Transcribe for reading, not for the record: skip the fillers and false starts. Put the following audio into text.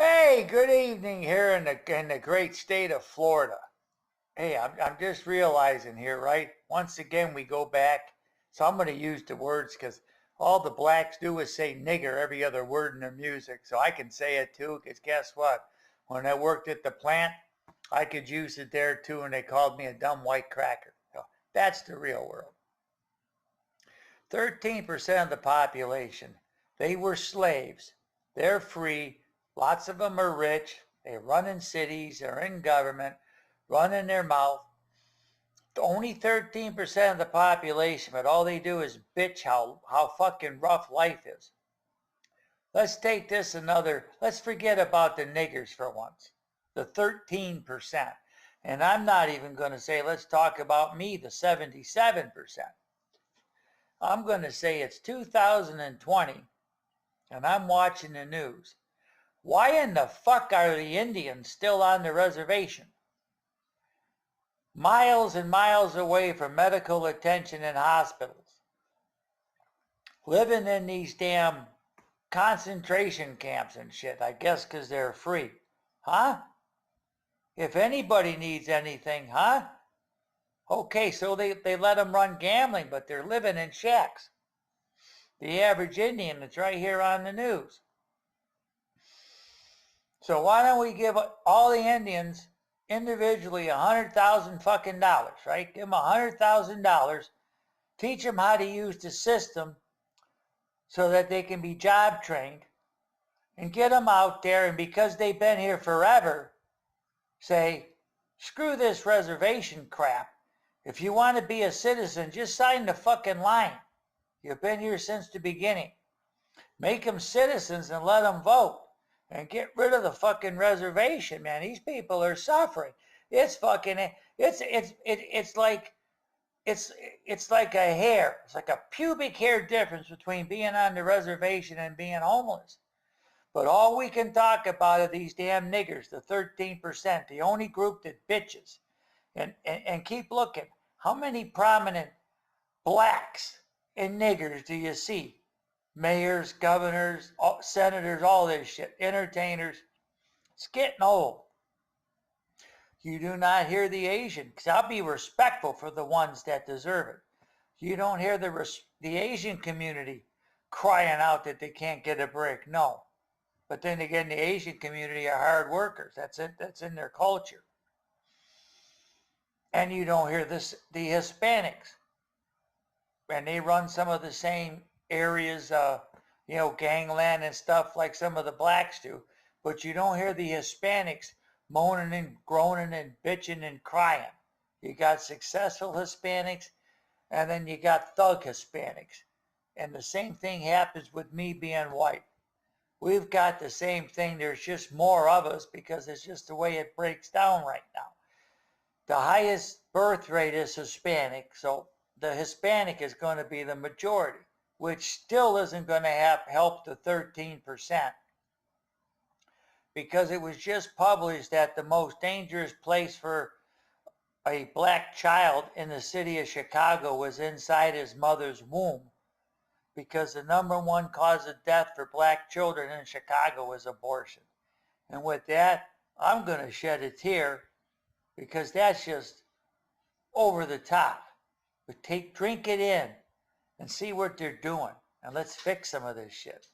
Hey, good evening here in the great state of Florida. Hey, I'm just realizing here, right? Once again, we go back. So I'm going to use the words because all the blacks do is say nigger every other word in their music. So I can say it too because guess what? When I worked at the plant, I could use it there too, and they called me a dumb white cracker. So that's the real world. 13% of the population, they were slaves. They're free. Lots of them are rich. They run in cities. They're in government, running their mouth. Only 13% of the population, but all they do is bitch how fucking rough life is. Let's take this let's forget about the niggers for once. The 13%. And I'm not even going to say, let's talk about me, the 77%. I'm going to say it's 2020 and I'm watching the news. Why in the fuck are the Indians still on the reservation? Miles and miles away from medical attention and hospitals. Living in these damn concentration camps and shit, I guess because they're free. Huh? If anybody needs anything, huh? Okay, so they let them run gambling, but they're living in shacks. The average Indian that's right here on the news. So why don't we give all the Indians individually $100,000 fucking dollars, right? Give them $100,000, teach them how to use the system so that they can be job trained, and get them out there, and because they've been here forever, say, screw this reservation crap. If you want to be a citizen, just sign the fucking line. You've been here since the beginning. Make them citizens and let them vote. And get rid of the fucking reservation, man. These people are suffering. It's fucking, it's like a hair. It's like a pubic hair difference between being on the reservation and being homeless. But all we can talk about are these damn niggers, the 13%, the only group that bitches. And keep looking. How many prominent blacks and niggers do you see? Mayors, governors, senators, all this shit, entertainers. It's getting old. You do not hear the Asian, because I'll be respectful for the ones that deserve it. You don't hear the Asian community crying out that they can't get a break. No. But then again, the Asian community are hard workers. That's it. That's in their culture. And you don't hear the Hispanics. And they run some of the same areas, gangland and stuff like some of the blacks do. But you don't hear the Hispanics moaning and groaning and bitching and crying. You got successful Hispanics, and then you got thug Hispanics. And the same thing happens with me being white. We've got the same thing. There's just more of us because it's just the way it breaks down right now. The highest birth rate is Hispanic, so the Hispanic is going to be the majority, which still isn't going to help the 13%, because it was just published that the most dangerous place for a black child in the city of Chicago was inside his mother's womb, because the number one cause of death for black children in Chicago is abortion. And with that, I'm going to shed a tear, because that's just over the top. But drink it in and see what they're doing, and let's fix some of this shit.